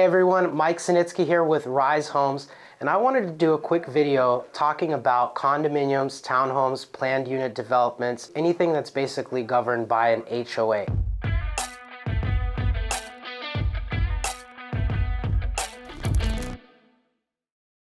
Hey everyone, Mike Sinitsky here with Rise Homes, and I wanted to do a quick video talking about condominiums, townhomes, planned unit developments, anything that's basically governed by an HOA.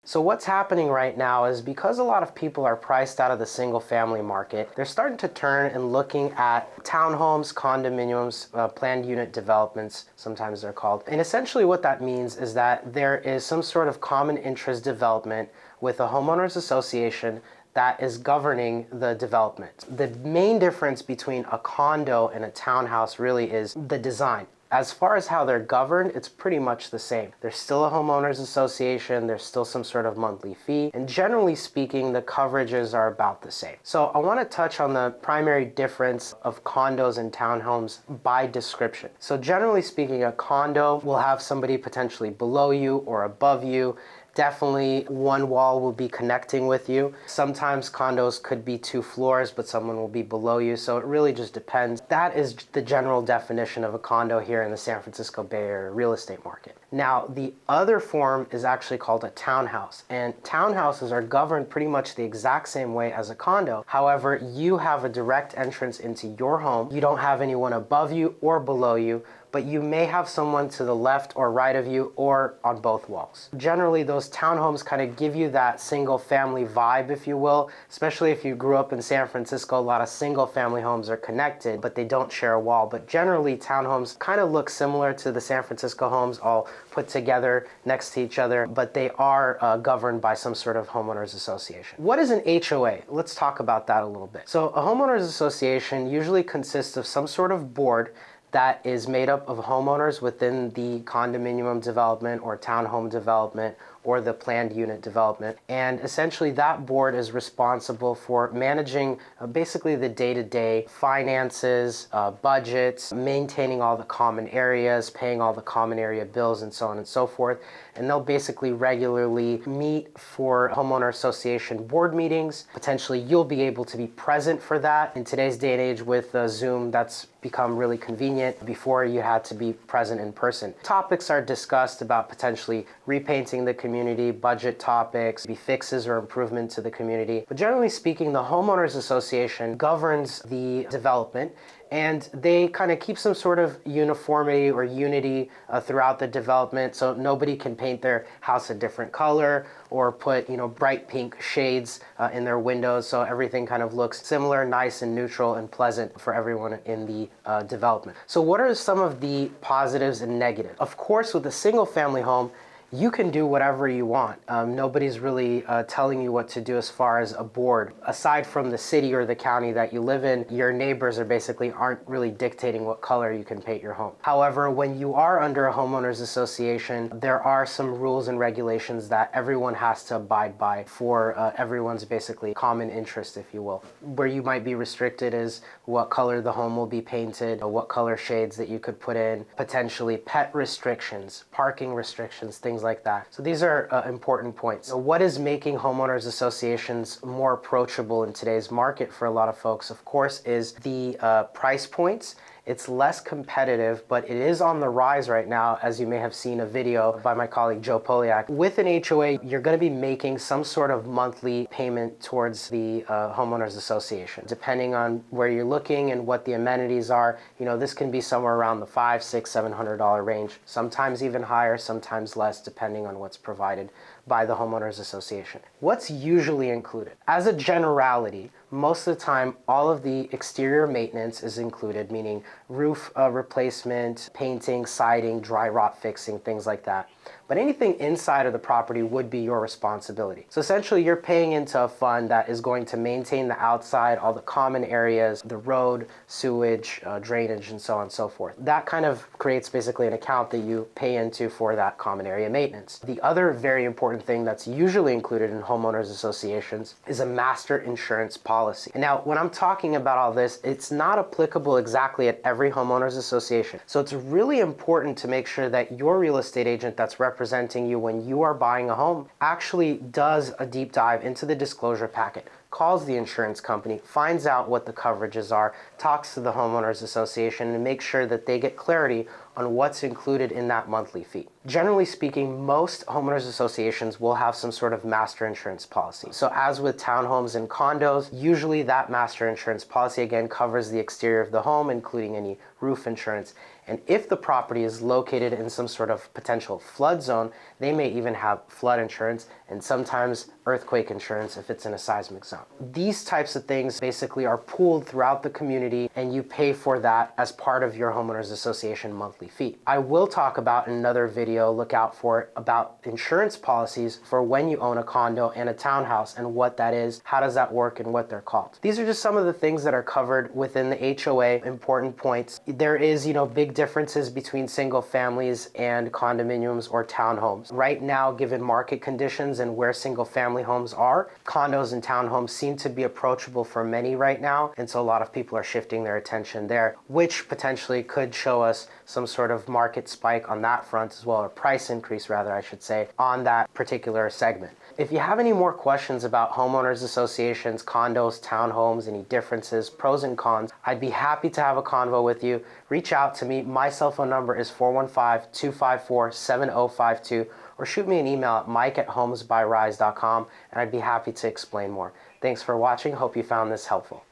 So what's happening right now is because a lot of people are priced out of the single family market, they're starting to turn and looking at townhomes, condominiums, planned unit developments, sometimes they're called. And essentially what that means is that there is some sort of common interest development with a homeowners association that is governing the development. The main difference between a condo and a townhouse really is the design. As far as how they're governed, it's pretty much the same. There's still a homeowners association, there's still some sort of monthly fee, and generally speaking, the coverages are about the same. So I want to touch on the primary difference of condos and townhomes by description. So generally speaking, a condo will have somebody potentially below you or above you. Definitely one wall will be connecting with you. Sometimes condos could be 2 floors, but someone will be below you. So it really just depends. That is the general definition of a condo here in the San Francisco Bay Area real estate market. Now, the other form is actually called a townhouse. And townhouses are governed pretty much the exact same way as a condo. However, you have a direct entrance into your home. You don't have anyone above you or below you, but you may have someone to the left or right of you or on both walls. Generally, those townhomes kind of give you that single family vibe, if you will, especially if you grew up in San Francisco. A lot of single family homes are connected, but they don't share a wall. But generally, townhomes kind of look similar to the San Francisco homes, all put together next to each other, but they are governed by some sort of homeowners association. What is an HOA? Let's talk about that a little bit. So a homeowners association usually consists of some sort of board that is made up of homeowners within the condominium development or townhome development or the planned unit development. And essentially that board is responsible for managing basically the day-to-day finances, budgets, maintaining all the common areas, paying all the common area bills, and so on and so forth. And they'll basically regularly meet for homeowner association board meetings. Potentially you'll be able to be present for that. In today's day and age with Zoom, that's become really convenient. Before, you had to be present in person. Topics are discussed about potentially repainting the community, budget topics, be fixes or improvement to the community. But generally speaking, the homeowners association governs the development, and they kind of keep some sort of uniformity or unity throughout the development, so nobody can paint their house a different color or put, bright pink shades in their windows, so everything kind of looks similar, nice and neutral and pleasant for everyone in the development. So what are some of the positives and negatives? Of course, with a single family home, you can do whatever you want. Nobody's really telling you what to do as far as a board. Aside from the city or the county that you live in, your neighbors aren't really dictating what color you can paint your home. However, when you are under a homeowners association, there are some rules and regulations that everyone has to abide by for everyone's basically common interest, if you will. Where you might be restricted is what color the home will be painted, what color shades that you could put in, potentially pet restrictions, parking restrictions, things like that. So these are important points. So what is making homeowners associations more approachable in today's market for a lot of folks, of course, is the price points. It's less competitive, but it is on the rise right now, as you may have seen a video by my colleague Joe Polyak. With an HOA, you're going to be making some sort of monthly payment towards the homeowners association. Depending on where you're looking and what the amenities are, this can be somewhere around the $500, $600, $700 range, sometimes even higher, sometimes less, depending on what's provided by the homeowners association. What's usually included? As a generality, most of the time, all of the exterior maintenance is included, meaning roof replacement, painting, siding, dry rot fixing, things like that. But anything inside of the property would be your responsibility. So essentially, you're paying into a fund that is going to maintain the outside, all the common areas, the road, sewage, drainage, and so on and so forth. That kind of creates basically an account that you pay into for that common area maintenance. The other very important thing that's usually included in homeowners associations is a master insurance policy. And now, when I'm talking about all this, it's not applicable exactly at every homeowners association. So it's really important to make sure that your real estate agent that's representing you when you are buying a home actually does a deep dive into the disclosure packet, calls the insurance company, finds out what the coverages are, talks to the homeowners association, and makes sure that they get clarity on what's included in that monthly fee. Generally speaking, most homeowners associations will have some sort of master insurance policy. So as with townhomes and condos, usually that master insurance policy again covers the exterior of the home, including any roof insurance. And if the property is located in some sort of potential flood zone, they may even have flood insurance and sometimes earthquake insurance if it's in a seismic zone. These types of things basically are pooled throughout the community, and you pay for that as part of your homeowners association monthly fee. I will talk about in another video, look out for it, about insurance policies for when you own a condo and a townhouse and what that is, how does that work, and what they're called. These are just some of the things that are covered within the HOA, important points. There is, big differences between single families and condominiums or townhomes. Right now, given market conditions and where single family homes are, condos and townhomes seem to be approachable for many right now, and so a lot of people are shifting their attention there, which potentially could show us some sort of market spike on that front as well, or price increase rather, I should say, on that particular segment. If you have any more questions about homeowners associations, condos, townhomes, any differences, pros and cons, I'd be happy to have a convo with you. Reach out to me. My cell phone number is 415-254-7052, or shoot me an email at mike@homesbyrise.com, and I'd be happy to explain more. Thanks for watching. Hope you found this helpful.